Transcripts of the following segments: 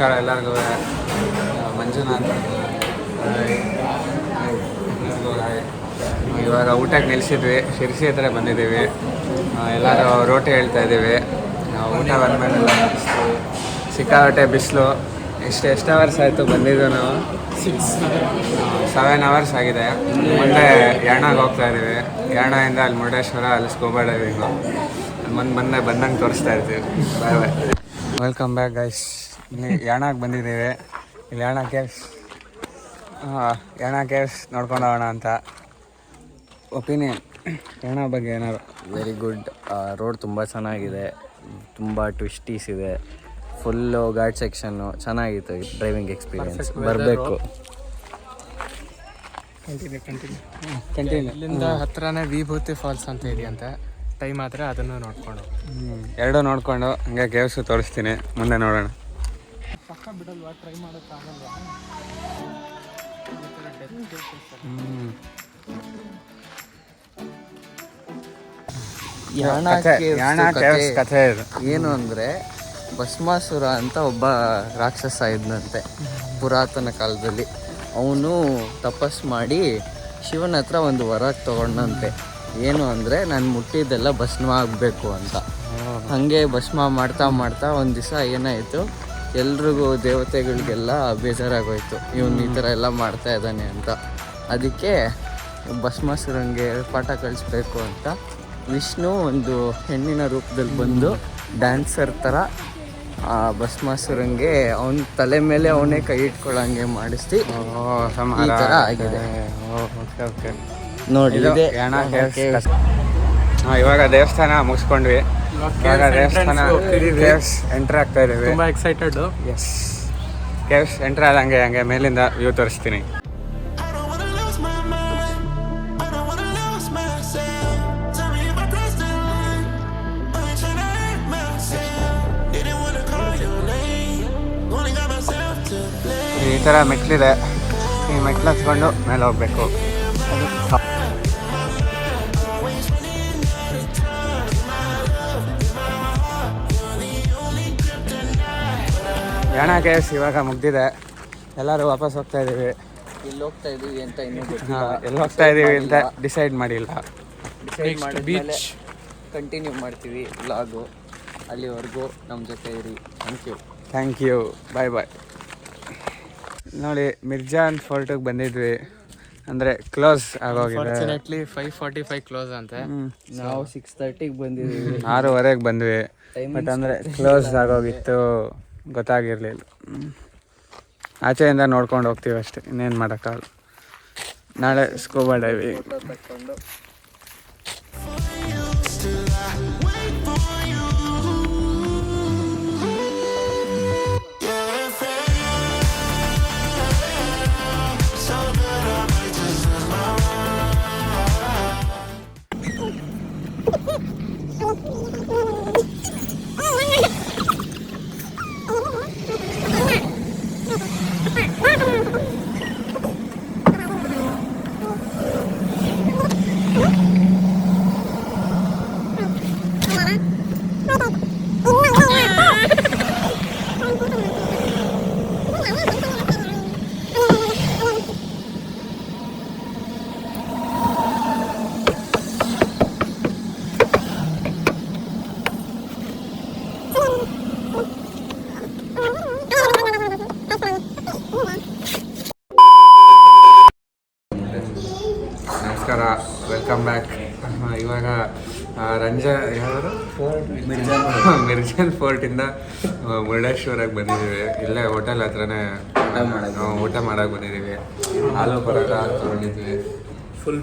ನಮಸ್ಕಾರ ಎಲ್ಲರಿಗೂ. ಮಂಜುನಾಥ್ ಇವಾಗ ಊಟಕ್ಕೆ ನಿಲ್ಲಿಸಿದ್ವಿ. ಶಿರ್ಸಿ ಹತ್ರ ಬಂದಿದ್ದೀವಿ. ಎಲ್ಲರೂ ರೋಟಿ ಹೇಳ್ತಾ ಇದ್ದೀವಿ. ಊಟ ಬಂದಮೇಲೆಲ್ಲ ಸಿಕ್ಕಾಪಟ್ಟೆ ಬಿಸಿಲು. ಎಷ್ಟು ಅವರ್ಸ್ ಆಯಿತು ಬಂದಿದ್ದು ನಾವು? 7 ಅವರ್ಸ್ ಆಗಿದೆ. ಮುಂದೆ ಯಾಣಾಗೆ ಹೋಗ್ತಾ ಇದ್ದೀವಿ. ಯಾಣದಿಂದ ಅಲ್ಲಿ ಮುರುಡೇಶ್ವರ, ಅಲ್ಲಿ ಸ್ಕೂಬಾ ಡೈವಿಂಗು. ಬಂದಂಗೆ ತೋರಿಸ್ತಾ ಇರ್ತೀವಿ. Bye bye. Welcome back guys. ಇಲ್ಲಿ ಯಾಣಾಗೆ ಬಂದಿದ್ದೀವಿ. ಇಲ್ಲಿ ಯಾಣ ಕೇವ್ಸ್ ನೋಡ್ಕೊಂಡು ಹೋಗೋಣ ಅಂತ. ಒಪಿನಿಯನ್ ಯಾಣ ಬಗ್ಗೆ ಏನಾರು? Very good. ರೋಡ್ ತುಂಬ ಚೆನ್ನಾಗಿದೆ, ತುಂಬ ಟ್ವಿಸ್ಟೀಸ್ ಇದೆ, ಫುಲ್ಲು ಘಾಟ್ ಸೆಕ್ಷನ್ನು ಚೆನ್ನಾಗಿತ್ತು. ಡ್ರೈವಿಂಗ್ ಎಕ್ಸ್ಪೀರಿಯನ್ಸ್ ಬರಬೇಕು. ಇಲ್ಲಿಂದ ಹತ್ರನೇ ವಿಭೂತಿ ಫಾಲ್ಸ್ ಅಂತ ಇದೆಯಂತೆ. ಟೈಮ್ ಆದರೆ ಅದನ್ನು ನೋಡ್ಕೊಂಡು ಎರಡೂ ನೋಡಿಕೊಂಡು ಹಂಗೆ ಕೇವ್ಸು ತೋರಿಸ್ತೀನಿ. ಮುಂದೆ ನೋಡೋಣ. ಪಕ್ಕ ಬಿಡಲ್ವಾ? ಟ್ರೈ ಮಾಡೋಕ್ಕಾಗಲ್ವಾ? ಕಥೆ ಏನು ಅಂದರೆ, ಭಸ್ಮಾಸುರ ಅಂತ ಒಬ್ಬ ರಾಕ್ಷಸ ಇದ್ದಂತೆ ಪುರಾತನ ಕಾಲದಲ್ಲಿ. ಅವನು ತಪಸ್ ಮಾಡಿ ಶಿವನ ಹತ್ರ ಒಂದು ವರ ತಗೊಂಡಂತೆ. ಏನು ಅಂದರೆ, ನಾನು ಮುಟ್ಟಿದ್ದೆಲ್ಲ ಭಸ್ಮ ಆಗಬೇಕು ಅಂತ. ಹಾಗೆ ಭಸ್ಮ ಮಾಡ್ತಾ ಮಾಡ್ತಾ ಒಂದು ದಿವಸ ಏನಾಯಿತು, ಎಲ್ರಿಗೂ ದೇವತೆಗಳಿಗೆಲ್ಲ ಬೇಜಾರಾಗೋಯ್ತು, ಇವನು ಈ ಥರ ಎಲ್ಲ ಮಾಡ್ತಾ ಇದ್ದಾನೆ ಅಂತ. ಅದಕ್ಕೆ ಭಸ್ಮಾಸುರಂಗೆ ಪಾಠ ಕಳಿಸ್ಬೇಕು ಅಂತ ವಿಷ್ಣು ಒಂದು ಹೆಣ್ಣಿನ ರೂಪದಲ್ಲಿ ಬಂದು ಡ್ಯಾನ್ಸರ್ ಥರ ಭಸ್ಮಾಸುರಂಗೆ ಅವನ ತಲೆ ಮೇಲೆ ಅವನೇ ಕೈ ಇಟ್ಕೊಳ್ಳಂಗೆ ಮಾಡಿಸಿ ಈ ಥರ ಆಗಿದೆ ನೋಡಿ. ಇವಾಗ ದೇವಸ್ಥಾನ ಮುಗಿಸ್ಕೊಂಡ್ವಿ. ಇವಾಗ ದೇವಸ್ಥಾನ ಎಂಟ್ರ್ ಆಗ್ತಾ ಇದ್ದೀವಿ. ತುಂಬ ಎಕ್ಸೈಟೆಡ್. ಎಸ್, ಕೇವ್ಸ್ ಎಂಟ್ರ್ ಆದಂಗೆ ಹಂಗೆ ಮೇಲಿಂದ ವ್ಯೂ ತೋರಿಸ್ತೀನಿ. ಈ ಥರ ಮೆಟ್ಲಿದೆ. ಈ ಮೆಟ್ಲು ಹತ್ಕೊಂಡು ಮೇಲೆ ಹೋಗ್ಬೇಕು. ಯಾಣ ಕೇವ್ಸ್ ಇವಾಗ ಮುಗ್ದಿದೆ. ಎಲ್ಲರೂ ವಾಪಸ್ ಹೋಗ್ತಾ ಇದ್ದೀವಿ. ಎಲ್ಲಿ ಹೋಗ್ತಾ ಇದ್ದೀವಿ ಅಂತ ಇನ್ನೂ ಎಲ್ಲಿ ಹೋಗ್ತಾ ಇದ್ದೀವಿ ಅಂತ ಡಿಸೈಡ್ ಮಾಡಿಲ್ಲ. ಬೀಚ್ ಕಂಟಿನ್ಯೂ ಮಾಡ್ತೀವಿ ವ್ಲಾಗು. ಅಲ್ಲಿವರೆಗೂ ನಮ್ಮ ಜೊತೆ ಇರಿ. Thank you. Bye bye. ನೋಡಿ, ಮಿರ್ಜಾನ್ ಫೋರ್ಟಿಗೆ ಬಂದಿದ್ವಿ. ಅಂದರೆ ಕ್ಲೋಸ್ ಆಗೋಗಿದೆ. ಫಾರ್ಚುನೇಟ್ಲಿ 5:45 ಕ್ಲೋಸ್ ಅಂತೆ. ನಾವು 6:30ಗೆ ಬಂದಿದ್ದೀವಿ. 6:15 ಬಂದ್ವಿ. ಬಟ್ ಅಂದರೆ ಕ್ಲೋಸ್ ಆಗೋಗಿತ್ತು, ಗೊತ್ತಾಗಿರಲಿಲ್ಲ. ಆಚೆಯಿಂದ ನೋಡ್ಕೊಂಡು ಹೋಗ್ತೀವಿ ಅಷ್ಟೇ, ಇನ್ನೇನು ಮಾಡೋಕ್ಕಾಗಲ್ಲ. ನಾಳೆ ಸ್ಕೂಬಾ ಡೈವಿಂಗ್. ನಮಸ್ಕಾರ, ವೆಲ್ಕಮ್ ಬ್ಯಾಕ್. ಇವಾಗ ಮಿರ್ಜಾನ್ ಫೋರ್ಟಿಂದ ಮುರುಡೇಶ್ವರಕ್ಕೆ ಬಂದಿದ್ದೀವಿ. ಇಲ್ಲೇ ಹೋಟೆಲ್ ಹತ್ರನೇ ಊಟ ಮಾಡೋಕ್ಕೆ ಬಂದಿದ್ದೀವಿ. ಆಲೂ ಪರೋಟ ತೊಗೊಂಡಿದ್ವಿ. ಫುಲ್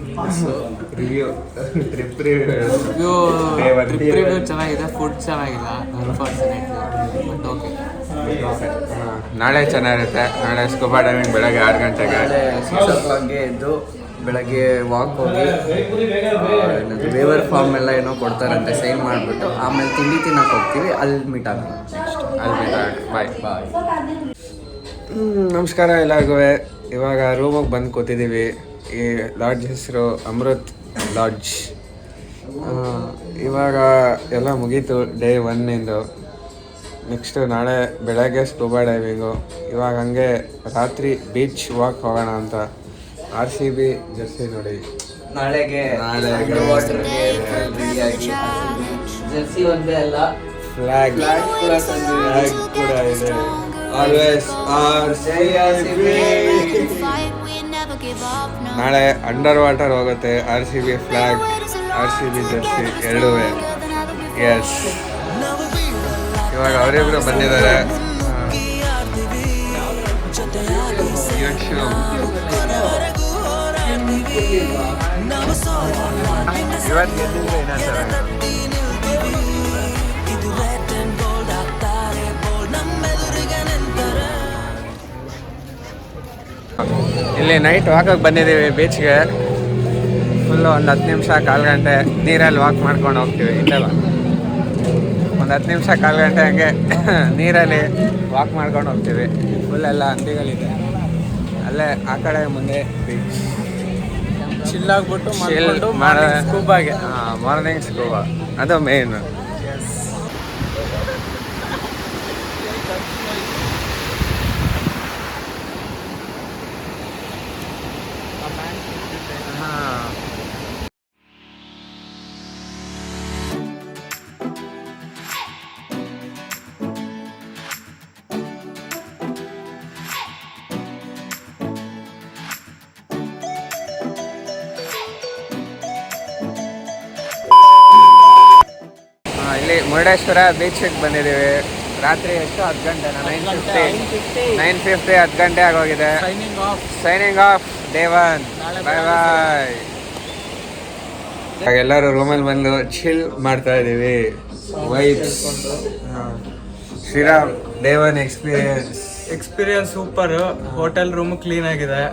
ರಿವ್ಯೂ ಟ್ರಿಪ್ ರಿವ್ಯೂ ಚೆನ್ನಾಗಿದೆ, ಫುಡ್ ಚೆನ್ನಾಗಿಲ್ಲ ಬಟ್ ಓಕೆ. ನಾಳೆ ಚೆನ್ನಾಗಿರುತ್ತೆ. ನಾಳೆ ಸ್ಕೂಬಾ ಡೈವಿಂಗ್ ಬೆಳಗ್ಗೆ 6 ಗಂಟೆಗೆ 6 o'clockಗೆ ಎದ್ದು ಬೆಳಗ್ಗೆ ವಾಕ್ ಹೋಗಿ ವೇವರ್ ಫಾರ್ಮ್ ಎಲ್ಲ ಏನೋ ಕೊಡ್ತಾರಂತೆ, ಸೈನ್ ಮಾಡಿಬಿಟ್ಟು ಆಮೇಲೆ ತಿಂಡಿ ತಿನ್ನಕ್ಕೆ ಹೋಗ್ತೀವಿ. ಅಲ್ಲಿ ಮೀಟ್ ಆಗೋಣ. ಬಾಯ್ ಬಾಯ್. ನಮಸ್ಕಾರ ಎಲ್ಲರಿಗೂ. ಇವಾಗ ರೂಮಿಗೆ ಬಂದು ಕೂತಿದ್ದೀವಿ. ಈ ಲಾಡ್ಜ್ ಹೆಸರು ಅಮೃತ್ ಲಾಡ್ಜ್. ಇವಾಗ ಎಲ್ಲ ಮುಗೀತು ಡೇ 1. ನೆಕ್ಸ್ಟು ನಾಳೆ ಬೆಳಗ್ಗೆ ಸ್ಕೂಬಾ ಡೈವಿಂಗು. ಇವಾಗ ಹಂಗೆ ರಾತ್ರಿ ಬೀಚ್ ವಾಕ್ ಹೋಗೋಣ ಅಂತ. RCB ಜರ್ಸಿ ನೋಡಿ ನಾಳೆಗೆ ಜರ್ಸಿ ಒಂದೇ ಅಲ್ಲ, ಫ್ಲಾಗ್ ಕೂಡ ಇದೆ. Always RCB. ನಾಳೆ ಅಂಡರ್ ವಾಟರ್ ಹೋಗುತ್ತೆ. RCB ಫ್ಲಾಗ್, RCB ಜರ್ಸಿ ಎರಡೂ. ಎಸ್, ಇವಾಗ ಅವರಿಬ್ರು ಬಂದಿದ್ದಾರೆ. ಇವತ್ತು ಗೆದ್ದಿದ್ರೆ ಇನ್ನೂ ಚೆನ್ನಾಗಿ. ಇಲ್ಲಿ ನೈಟ್ ವಾಕಕ್ಕೆ ಬಂದಿದ್ದೀವಿ ಬೀಚ್ಗೆ. ಫುಲ್ಲು ಒಂದು 10 ನಿಮಿಷ 1/4 ಗಂಟೆ ನೀರಲ್ಲಿ ವಾಕ್ ಮಾಡ್ಕೊಂಡು ಹೋಗ್ತೀವಿ. ಇಲ್ಲಲ್ಲ ಒಂದು 10 ನಿಮಿಷ 1/4 ಗಂಟೆ ಹಂಗೆ ನೀರಲ್ಲಿ ವಾಕ್ ಮಾಡ್ಕೊಂಡು ಹೋಗ್ತೀವಿ. ಫುಲ್ಲೆಲ್ಲ ಹಂದಿಗಳಿದೆ ಅಲ್ಲೇ ಆ ಕಡೆ ಮುಂದೆ ಬೀಚ್. ಚಿಲ್ಲಾಗ್ಬಿಟ್ಟು ಸ್ಕೂಬಾಗೆ. ಮಾರ್ನಿಂಗ್ ಸ್ಕೂಬಾ ಅದು ಮೇನ್. ಇಲ್ಲಿ ಮುರುಡೇಶ್ವರ ಬೀಚಿಗೆ ಬಂದಿದ್ದೀವಿ. ರಾತ್ರಿ ಎಷ್ಟು 10 ಗಂಟೆ 9:50 10 ಗಂಟೆ ಆಗೋಗಿದೆ. Signing off day 1. Bye bye. ಎಲ್ಲರೂ ರೂಮಲ್ಲಿ ಬಂದು ಚಿಲ್ ಮಾಡ್ತಾ ಇದ್ದೀವಿ. Vibes. Shriram day 1 experience super. Hotel room clean ಆಗಿದೆ.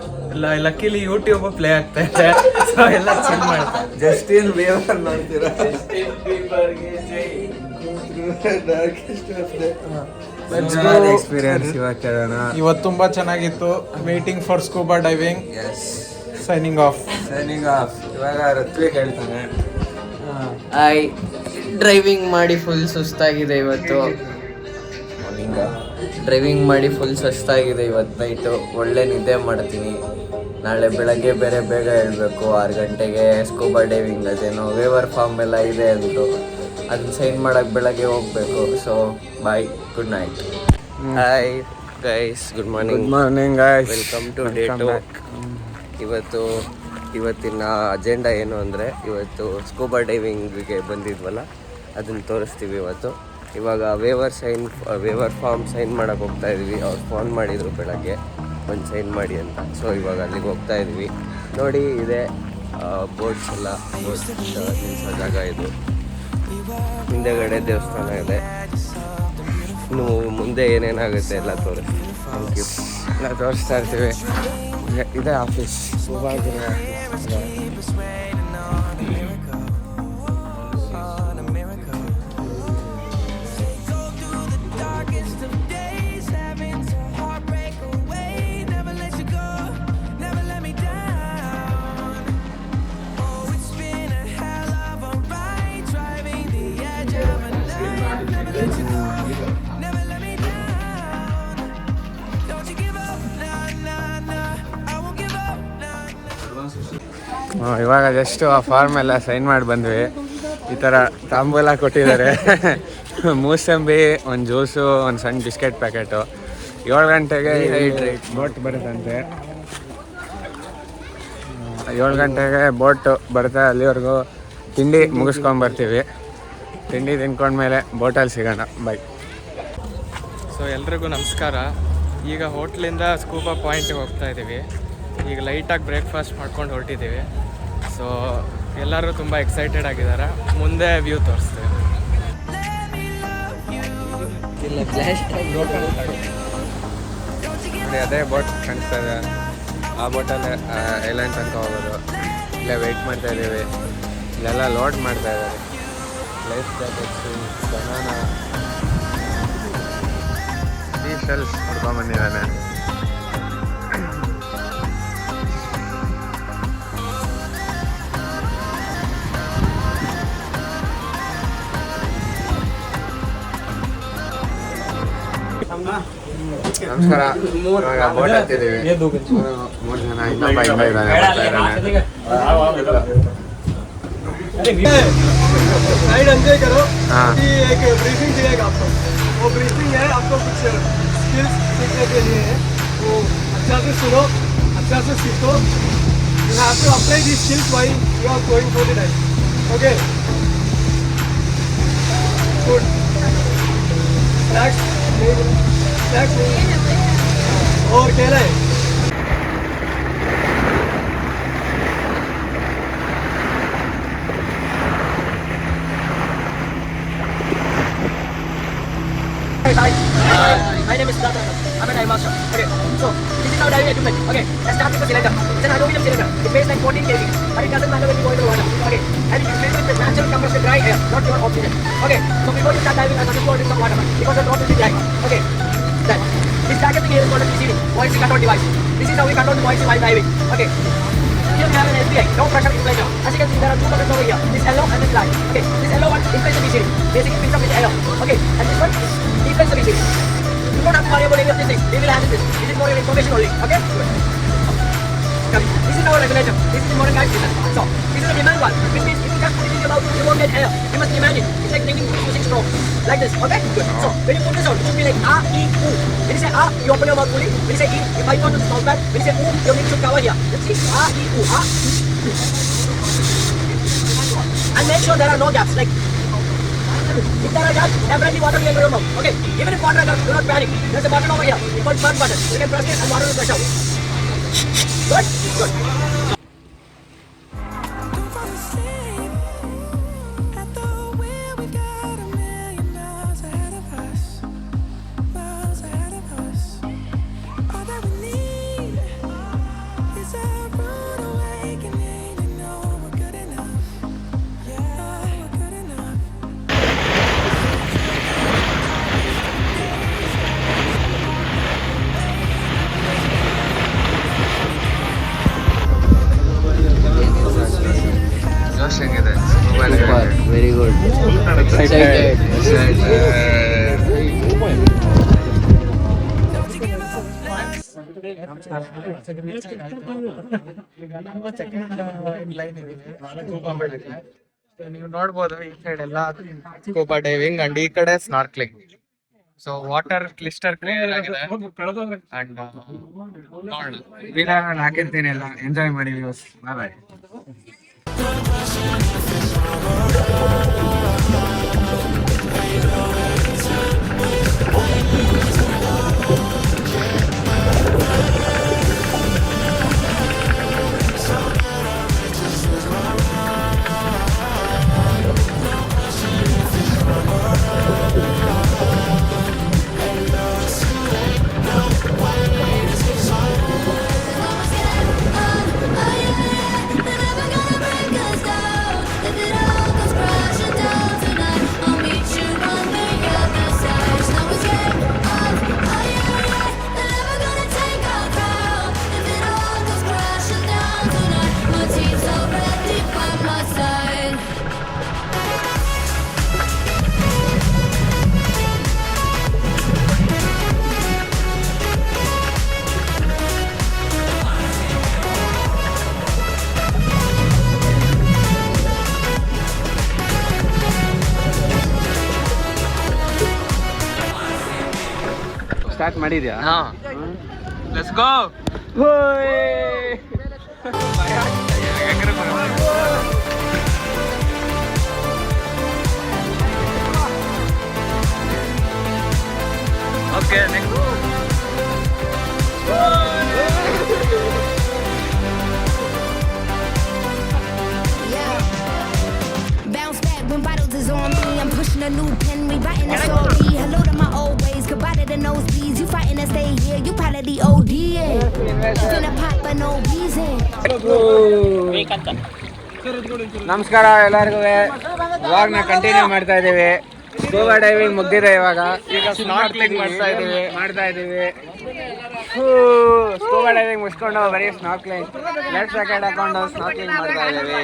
ಲಕ್ಕಿಲಿ ಯೂಟ್ಯೂಬ್ ಪ್ಲೇ ಆಗ್ತಾ ಇದೆ. ಸೊ ಎಲ್ಲ ಚೆಕ್ ಮಾಡ್ತಾರೆ. ಜಸ್ಟಿನ್ ಬೀಬರ್ ನೋಡ್ತೀರಾ? ಎಕ್ಸ್ಪೀರಿಯನ್ಸ್ ಇವತ್ತು ತುಂಬಾ ಚೆನ್ನಾಗಿತ್ತು. Waiting for scuba diving. Signing off. ಇವಾಗ ಋತ್ವಿಕ್ ಹೇಳ್ತಾನೆ. ಡ್ರೈವಿಂಗ್ ಮಾಡಿ ಫುಲ್ ಸುಸ್ತಾಗಿದೆ ಇವತ್ತು. ಡ್ರೈವಿಂಗ್ ಮಾಡಿ ಫುಲ್ ಸುಸ್ತಾಗಿದೆ ಇವತ್ತು ನೈಟು. ಒಳ್ಳೆ ನಿದ್ದೆ ಮಾಡ್ತೀನಿ. ನಾಳೆ ಬೆಳಗ್ಗೆ ಬೇರೆ ಬೇಗ ಹೇಳ್ಬೇಕು. 6 ಗಂಟೆಗೆ ಸ್ಕೂಬಾ ಡೈವಿಂಗ್ ಅದೇನೋ ವೇವರ್ ಫಾರ್ಮ್ ಎಲ್ಲ ಇದೆ ಅಂತು. ಅದನ್ನ ಸೈನ್ ಮಾಡೋಕ್ಕೆ ಬೆಳಗ್ಗೆ ಹೋಗಬೇಕು. So bye, good night. Hi guys, good morning guys. Welcome to day 2. ಇವತ್ತಿನ ಅಜೆಂಡಾ ಏನು ಅಂದರೆ, ಇವತ್ತು ಸ್ಕೂಬಾ ಡೈವಿಂಗಿಗೆ ಬಂದಿದ್ವಲ್ಲ ಅದನ್ನು ತೋರಿಸ್ತೀವಿ ಇವತ್ತು. ಇವಾಗ ವೇವರ್ ಫಾರ್ಮ್ ಸೈನ್ ಮಾಡೋಕ್ಕೆ ಹೋಗ್ತಾ ಇದ್ವಿ. ಅವ್ರು ಫೋನ್ ಮಾಡಿದರು ಬೆಳಗ್ಗೆ ಒಂದು ಸೈನ್ ಮಾಡಿ ಅಂತ. ಸೊ ಇವಾಗ ಅಲ್ಲಿಗೆ ಹೋಗ್ತಾ ಇದ್ವಿ. ನೋಡಿ ಇದೆ ಬೋಟ್ಸ್ ಎಲ್ಲ, ಬೋಟ್ಸ್ ನಿಲ್ಲಿಸೋ ಜಾಗ ಇದು. ಹಿಂದೆಗಡೆ ದೇವಸ್ಥಾನ ಇದೆ. ಇನ್ನು ಮುಂದೆ ಏನೇನಾಗುತ್ತೆ ಎಲ್ಲ ತೋರಿಸ್ತೀವಿ. Thank you. ಎಲ್ಲ ತೋರಿಸ್ತಾ ಇರ್ತೀವಿ. ಇದೇ ಆಫೀಸ್. ಇವಾಗ ಜಸ್ಟ್ ಆ ಫಾರ್ಮ್ ಎಲ್ಲ ಸೈನ್ ಮಾಡಿ ಬಂದ್ವಿ. ಈ ಥರ ತಾಂಬೂಲ ಕೊಟ್ಟಿದ್ದಾರೆ. ಮೂಸಂಬಿ, ಒಂದು ಜ್ಯೂಸು, ಒಂದು ಸಣ್ಣ ಬಿಸ್ಕೆಟ್ ಪ್ಯಾಕೆಟು. 7 ಗಂಟೆಗೆ ಬೋಟ್ ಬರುತ್ತಂತೆ. 7 ಗಂಟೆಗೆ ಬೋಟ್ ಬರುತ್ತೆ. ಅಲ್ಲಿವರೆಗೂ ತಿಂಡಿ ಮುಗಿಸ್ಕೊಂಬರ್ತೀವಿ. ತಿಂಡಿ ತಿನ್ಕೊಂಡ್ಮೇಲೆ ಬೋಟಲ್ಲಿ ಸಿಗೋಣ. ಬೈ. ಸೊ ಎಲ್ರಿಗೂ ನಮಸ್ಕಾರ. ಈಗ ಹೋಟ್ಲಿಂದ ಸ್ಕೂಬಾ ಪಾಯಿಂಟಿಗೆ ಹೋಗ್ತಾ ಇದ್ದೀವಿ. ಈಗ ಲೈಟಾಗಿ ಬ್ರೇಕ್ಫಾಸ್ಟ್ ಮಾಡ್ಕೊಂಡು ಹೊರಟಿದ್ದೀವಿ. ಸೊ ಎಲ್ಲರೂ ತುಂಬ ಎಕ್ಸೈಟೆಡ್ ಆಗಿದ್ದಾರೆ. ಮುಂದೆ ವ್ಯೂ ತೋರಿಸ್ತೀವಿ. ನೋಡಿ ಅದೇ ಬೋಟ್ ಕಾಣಿಸ್ತಾ ಇದೆ. ಆ ಬೋಟಲ್ಲೇ ಐಲ್ಯಾಂಡ್ ತನಕ ಹೋಗೋದು. ಇಲ್ಲೇ ವೆಯ್ಟ್ ಮಾಡ್ತಾ ಇದ್ದೀವಿ. ಇಲ್ಲೆಲ್ಲ ಲೋಡ್ ಮಾಡ್ತಾ ಇದ್ದಾರೆ. ಲೈಫ್ ಜಾಕೆಟ್ಸು, ಬನಾನಾ, ಟೀ ಶೆಲ್ಸ್ ಹೊಡ್ಕೊಂಬಂದಿದ್ದಾನೆ. ನಮಸ್ಕಾರ. ಇವಾಗ ಬೋಟ್ ಹತ್ತಿದ್ದೀವಿ. ಮೂರು ಜನ ಇನ್ನೊಬ್ಬ ಹಿಂದೆ ಇದ್ದಾನೆ, ಬರ್ತಾ ಇದ್ದಾನೆ. साइड एंजॉय करो हाँ। कि एक ब्रीफिंग दिएगा आपको, वो ब्रीफिंग है आपको कुछ स्किल्स सीखने के लिए है, वो अच्छा से सुनो, अच्छा से सीखो. You have to apply these skills while you are going through the life. Okay. Good. Next. Next. और केला है. My name is Ratan. I'm a dive master. Okay, so this is our diving equipment. Okay, let's start with the cylinder. It's an aluminum cylinder. It weighs like 14 kg, but it doesn't matter when you go into the water. Okay, and it is filled with the natural compressed dry air, not your oxygen. Okay, so before you start diving, I suggest you drink some water because the water is dry. Okay, then this jacket thing here is called a PCD, voice control device. This is how we control the voice while diving. Okay. Here we have an SBI, no pressure inflator. As you can see, there are two buttons over here. This yellow and this black. Okay, this yellow one inflates the PCD. Basically, picks up with air. Okay, and this one deflates the PCD. You don't have to worry about any of these things. We will handle this. This is more your information only. Okay? Good. Come. This is our regulator. This is the modern guide system. So, this is the demand one, which means if you just put it in your mouth, you won't get air. You must imagine. It's like drinking using straw. Like this. Okay? Good. So, when you put this out, it should be like A, E, U. When you say A, you open your mouth fully. When you say E, you bite onto the mouth pad. When you say U, your lips should cover here. Let's see. A, E, U. A, E, U. And make sure there are no gaps. Like, if there are gaps, definitely water will enter your mouth. Okay? Even if water comes, do not panic. There's a button over here. It's called burn button. You can press it and water will flush out. Good? Good. ಜೋಶ್ ಹೆಂಗಿದೆ? Very good. Excited. ನೀವು ನೋಡ್ಬೋದು ಈ side ಎಲ್ಲ scuba diving and ಈ ಕಡೆ snorkelling. So water ಕ್ಲಿಸ್ಟರ್ clear ಆಗಿದೆ and ನೋಡೋಣ. Video ಹಾಕಿರ್ತೀನಿ, ಎಲ್ಲ ಎಂಜಾಯ್ ಮಾಡಿ ವ್ಯೂಸ್. ಬಾಯ್. ಸ್ಟಾರ್ಟ್ ಮಾಡಿದ್ಯಾ? ಹಾ, let's go. Okay, next. Bounce back when bottles is on me. I'm pushing a new pen, rewriting a story. Hello to my old ways, goodbye to the nosebleeds. You fighting to stay here, you part of the OD. Finna pop for no reason. ನಮಸ್ಕಾರ ಎಲ್ಲರಿಗೂ. ಇವಾಗನ continue ಮಾಡ್ತಾ ಇದ್ದೀವಿ. Scuba diving ಮುಗ್ದಿದೆ, ಇವಾಗ ಈಗ snorkelling ಮಾಡ್ತಾ ಇದೀವಿ. Scuba diving ಮುಗಿಸ್ಕೊಂಡು ಬರೀ ಸ್ನಾರ್ಕ್ಲಿಂಗ್, ಲೈಫ್ ಜಾಕೆಟ್ ಹಾಕೊಂಡು ಸ್ನಾರ್ಕ್ಲಿಂಗ್ ಮಾಡ್ತಾ ಇದ್ದೀವಿ.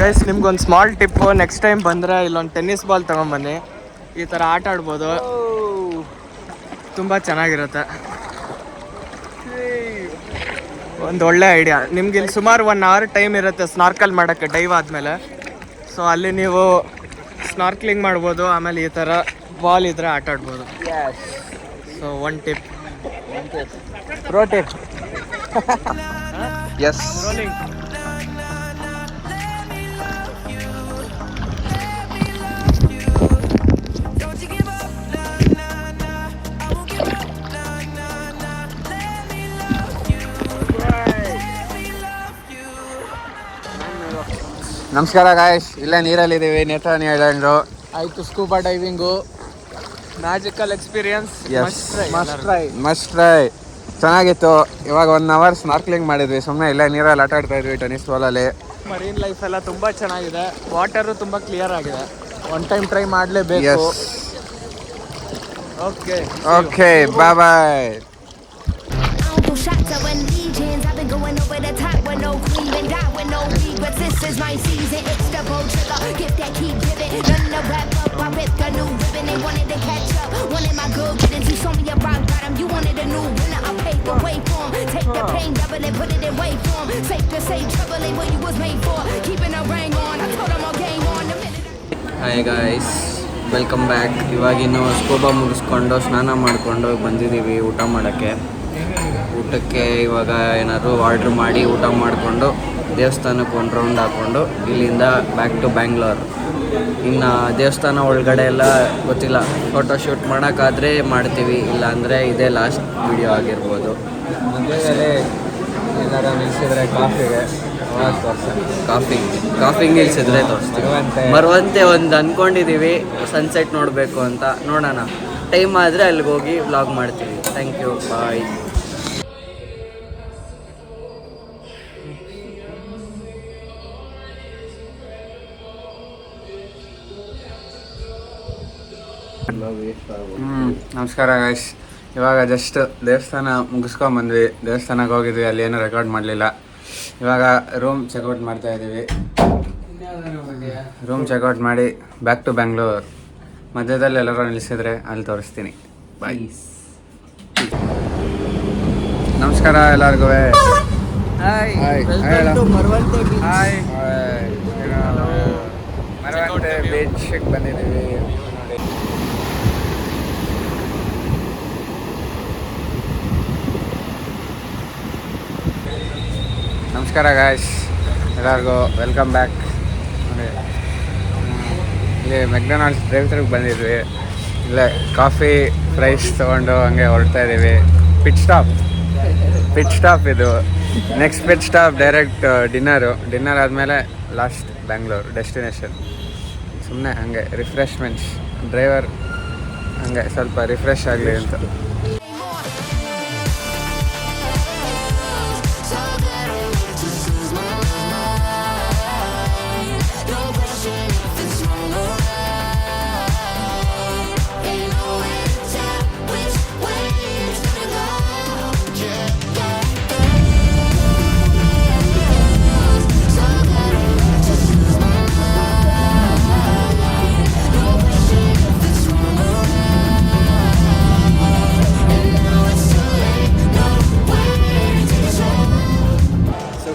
ಗೈಸ್, ನಿಮ್ಗೊಂದು ಸ್ಮಾಲ್ ಟಿಪ್ಪು. ನೆಕ್ಸ್ಟ್ ಟೈಮ್ ಬಂದರೆ ಇಲ್ಲೊಂದು ಟೆನ್ನಿಸ್ ಬಾಲ್ ತೊಗೊಂಬನ್ನಿ, ಈ ಥರ ಆಟ ಆಡ್ಬೋದು. ತುಂಬ ಚೆನ್ನಾಗಿರುತ್ತೆ. ಒಂದು ಒಳ್ಳೆ ಐಡಿಯಾ. ನಿಮ್ಗೆ ಇಲ್ಲಿ ಸುಮಾರು 1 hour ಟೈಮ್ ಇರುತ್ತೆ ಸ್ನಾರ್ಕಲ್ ಮಾಡೋಕ್ಕೆ ಡೈವ್ ಆದಮೇಲೆ. ಸೊ ಅಲ್ಲಿ ನೀವು ಸ್ನಾರ್ಕ್ಲಿಂಗ್ ಮಾಡ್ಬೋದು, ಆಮೇಲೆ ಈ ಥರ ಬಾಲ್ ಇದ್ರೆ ಆಟ ಆಡ್ಬೋದು. So one tip, pro tip. Yes. Rolling. ನಮಸ್ಕಾರ ಗಾಯ್ಸ್, ಇಲ್ಲೇ ನೀರಲ್ಲಿದ್ದೀವಿ, ನೇತ್ರಾವತಿ ಐಲ್ಯಾಂಡು. ಆಯಿತು, scuba diving magical experience. Must try. ಚೆನ್ನಾಗಿತ್ತು. ಇವಾಗ 1 hour ಸ್ನಾರ್ಕ್ಲಿಂಗ್ ಮಾಡಿದ್ವಿ, ಸುಮ್ಮನೆ ಇಲ್ಲೇ ನೀರಲ್ಲಿ ಆಟ ಆಡ್ತಾ ಇದ್ವಿ ಟೆನ್ನಿಸ್ ಬಾಲಲ್ಲಿ. ಮರೀನ್ ಲೈಫ್ ಎಲ್ಲ ತುಂಬ ಚೆನ್ನಾಗಿದೆ, ವಾಟರು ತುಂಬ ಕ್ಲಿಯರ್ ಆಗಿದೆ. ಒನ್ ಟೈಮ್ ಟ್ರೈ ಮಾಡಲೇಬೇಕು. Okay, bye bye. Uncle shots are when legions. I've been going over the top with no queen and die with no regrets. This is my season. It's the bold trigger. Gift that keep giving. None to wrap up. I ripped a new ribbon. They wanted to catch up. Wanted my good riddance. You show me a rock bottom. You wanted a new winner. I paid the way for 'em. Take the pain, double it, put it in wait for 'em. Safe to say, trouble ain't what you was made for. Keeping a ring on. I told 'em all game on. The minute hi guys, welcome back. ಇವಾಗಿನ್ನು scuba ಮುಗಿಸ್ಕೊಂಡು ಸ್ನಾನ ಮಾಡಿಕೊಂಡು ಬಂದಿದ್ದೀವಿ ಊಟ ಮಾಡೋಕ್ಕೆ. ಊಟಕ್ಕೆ ಇವಾಗ ಏನಾದರೂ ಆರ್ಡ್ರ್ ಮಾಡಿ ಊಟ ಮಾಡಿಕೊಂಡು ದೇವಸ್ಥಾನಕ್ಕೆ ಒಂದು ರೌಂಡ್ ಹಾಕ್ಕೊಂಡು ಇಲ್ಲಿಂದ ಬ್ಯಾಕ್ ಟು ಬ್ಯಾಂಗ್ಳೂರ್. ಇನ್ನು ದೇವಸ್ಥಾನ ಒಳಗಡೆ ಎಲ್ಲ ಗೊತ್ತಿಲ್ಲ, ಫೋಟೋ ಶೂಟ್ ಮಾಡೋಕ್ಕಾದರೆ ಮಾಡ್ತೀವಿ, ಇಲ್ಲ ಅಂದರೆ ಇದೇ ಲಾಸ್ಟ್ ವಿಡಿಯೋ ಆಗಿರ್ಬೋದು. ಏನಾರ ನಿಲ್ಸಿದ್ರೆ ಕಾಫಿಗೆ ಕಾಫಿ ನಿಲ್ಸಿದ್ರೆ ತೋರಿಸ್ತೀವಿ. ಬರುವಂತೆ ಒಂದು ಅಂದ್ಕೊಂಡಿದ್ದೀವಿ, ಸನ್ಸೆಟ್ ನೋಡಬೇಕು ಅಂತ. ನೋಡೋಣ, ಟೈಮ್ ಆದರೆ ಅಲ್ಲಿಗೆ ಹೋಗಿ ವ್ಲಾಗ್ ಮಾಡ್ತೀವಿ. ಥ್ಯಾಂಕ್ ಯು, ಬಾಯ್. ನಮಸ್ಕಾರ ಗಾಯ್ಸ್. ಇವಾಗ ಜಸ್ಟ್ ದೇವಸ್ಥಾನ ಮುಗಿಸ್ಕೊಂಬಂದ್ವಿ. ದೇವಸ್ಥಾನಕ್ಕೆ ಹೋಗಿದ್ವಿ, ಅಲ್ಲಿ ಏನೂ ರೆಕಾರ್ಡ್ ಮಾಡಲಿಲ್ಲ. ಇವಾಗ ರೂಮ್ ಚೆಕ್ಔಟ್ ಮಾಡ್ತಾ ಇದ್ದೀವಿ. ರೂಮ್ ಚೆಕ್ಔಟ್ ಮಾಡಿ ಬ್ಯಾಕ್ ಟು ಬ್ಯಾಂಗ್ಳೂರ್. ಮಧ್ಯದಲ್ಲಿ ಎಲ್ಲರೂ ನಿಲ್ಲಿಸಿದ್ರೆ ಅಲ್ಲಿ ತೋರಿಸ್ತೀನಿ. ಬಾಯ್. ನಮಸ್ಕಾರ ಎಲ್ಲರಿಗೂ. ಮರವಂತೆ ಬೀಚ್ಗೆ ಬಂದಿದ್ದೀವಿ. ನಮಸ್ಕಾರ ಗಾಯ್ಸ್, ಎಲ್ಲರಿಗೂ ವೆಲ್ಕಮ್ ಬ್ಯಾಕ್. ನೋಡಿ, ಇಲ್ಲಿ ಮೆಕ್ಡೊನಾಲ್ಡ್ಸ್ ಡ್ರೈವ್ ಥ್ರೂಗೆ ಬಂದಿದ್ವಿ. ಇಲ್ಲೇ ಕಾಫಿ ಫ್ರೈಸ್ ತೊಗೊಂಡು ಹಂಗೆ ಹೊರಡ್ತಾ ಇದ್ದೀವಿ. ಪಿಟ್ ಸ್ಟಾಪ್ ಇದು. Next pit stop direct dinner ಆದಮೇಲೆ ಲಾಸ್ಟ್ ಬ್ಯಾಂಗ್ಳೂರ್ ಡೆಸ್ಟಿನೇಷನ್. ಸುಮ್ಮನೆ ಹಂಗೆ ರಿಫ್ರೆಶ್ಮೆಂಟ್ಸ್, ಡ್ರೈವರ್ ಹಂಗೆ ಸ್ವಲ್ಪ ರಿಫ್ರೆಶ್ ಆಗಲಿ ಅಂತ.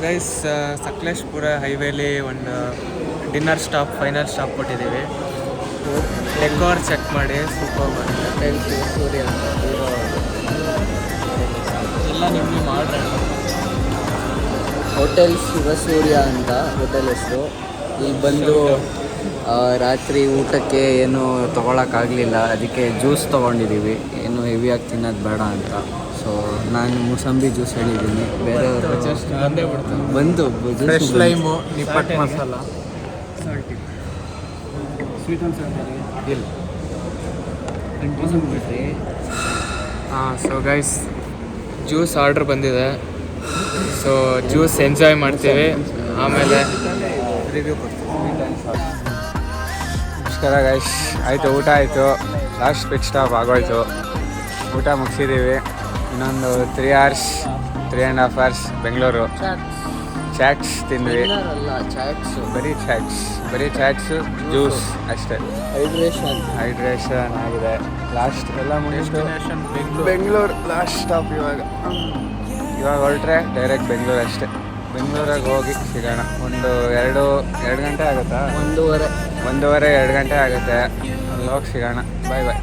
ಗೈಸ್, ಸಕಲೇಶ್ಪುರ ಹೈವೇಲಿ ಒಂದು ಡಿನ್ನರ್ ಸ್ಟಾಪ್, ಫೈನಲ್ ಸ್ಟಾಪ್ ಕೊಟ್ಟಿದ್ದೀವಿ. ಡೆಕೋರ್ ಚೆಕ್ ಮಾಡಿ, ಸೂಪರ್ ಬರುತ್ತೆ. ಸೂರ್ಯ ಎಲ್ಲ ನಿಮ್ಮ ಆರ್ಡ್ರ್. ಹೋಟೆಲ್ ಶಿವಸೂರ್ಯ ಅಂತ ಹೋಟೆಲ್ ಹೆಸರು. ಇಲ್ಲಿ ಬಂದು ರಾತ್ರಿ ಊಟಕ್ಕೆ ಏನು ತೊಗೊಳಕ್ಕಾಗಲಿಲ್ಲ, ಅದಕ್ಕೆ ಜ್ಯೂಸ್ ತೊಗೊಂಡಿದ್ದೀವಿ. ಏನು ಹೆವಿಯಾಗಿ ತಿನ್ನೋದು ಬೇಡ ಅಂತ. ಸೊ ನಾನು ಮೂಸಂಬಿ ಜ್ಯೂಸ್ ಹೇಳಿದ್ದೀನಿ. ಬೇರೆಯವರು ಬಂದು ಫ್ರೆಶ್ ಲೈಮು, ನಿಪ್ಪಟ್ಟು masala, sweet so guys, juice order ಬಂದಿದೆ. ಸೊ ಜ್ಯೂಸ್ ಎಂಜಾಯ್ ಮಾಡ್ತೀವಿ, ಆಮೇಲೆ ರಿವ್ಯೂ ಕೊಡ್ತೀವಿ. ನಮಸ್ಕಾರ ಗೈಸ್, ಆಯಿತು, ಊಟ ಆಯಿತು. ಲಾಸ್ಟ್ ಪಿಟ್ ಸ್ಟಾಪ್ ಆಗೋಯ್ತು. ಊಟ ಮುಗಿಸಿದ್ದೀವಿ. ಇನ್ನೊಂದು 3 hours 3.5 hours ಬೆಂಗಳೂರು. ಚಾಟ್ಸ್ ತಿಂದ್ವಿ. ಅಲ್ಲ ಚಾಟ್ಸು, ಬರೀ ಚಾಟ್ಸು ಜ್ಯೂಸ್ ಅಷ್ಟೇ. ಹೈಡ್ರೇಷನ್ ಆಗಿದೆ. ಲಾಸ್ಟ್ ಎಲ್ಲ ಮುಗಿಸ್ತು. ಬೆಂಗಳೂರು ಲಾಸ್ಟ್ ಸ್ಟಾಪ್ ಇವಾಗ ಹೊರಟ್ರೆ ಡೈರೆಕ್ಟ್ ಬೆಂಗಳೂರು ಅಷ್ಟೇ. ಬೆಂಗಳೂರಾಗ ಹೋಗಿ ಸಿಗೋಣ. ಎರಡು ಗಂಟೆ ಆಗುತ್ತಾ? 1:30 2 ಗಂಟೆ ಆಗುತ್ತೆ. ಅಲ್ಲಿ ಹೋಗಿ ಸಿಗೋಣ. ಬಾಯ್ ಬಾಯ್.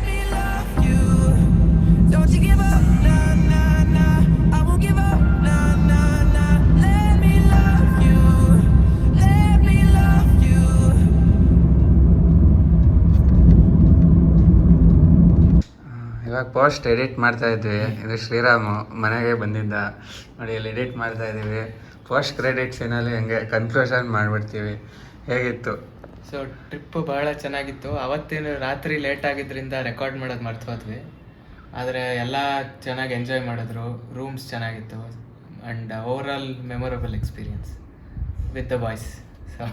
Don't you give up, nah, nah, nah. I won't give up, nah, nah, nah. Let me love you, let me love you. ಇವಾಗ ಪೋಸ್ಟ್ ಎಡಿಟ್ ಮಾಡ್ತಾ ಇದ್ವಿ. ಇದು ಶ್ರೀರಾಮು ಮನೆಗೆ ಬಂದಿದ್ದ. ನೋಡಿ ಇಲ್ಲಿ ಎಡಿಟ್ ಮಾಡ್ತಾ ಇದ್ದೀವಿ. ಪೋಸ್ಟ್ ಕ್ರೆಡಿಟ್ ಸೀನಲ್ಲಿ ಹಂಗೆ ಕನ್ಕ್ಲೂಷನ್ ಮಾಡಿಬಿಡ್ತೀವಿ. ಹೇಗಿತ್ತು? ಸೊ ಟ್ರಿಪ್ಪು ಭಾಳ ಚೆನ್ನಾಗಿತ್ತು. ಅವತ್ತಿನ ರಾತ್ರಿ ಲೇಟ್ ಆಗಿದ್ದರಿಂದ ರೆಕಾರ್ಡ್ ಮಾಡೋದು ಮರ್ತು ಹೋದ್ವಿ. ಆದರೆ ಎಲ್ಲ ಚೆನ್ನಾಗಿ ಎಂಜಾಯ್ ಮಾಡಿದ್ರು. ರೂಮ್ಸ್ ಚೆನ್ನಾಗಿತ್ತು and over all memorable experience with the boys. So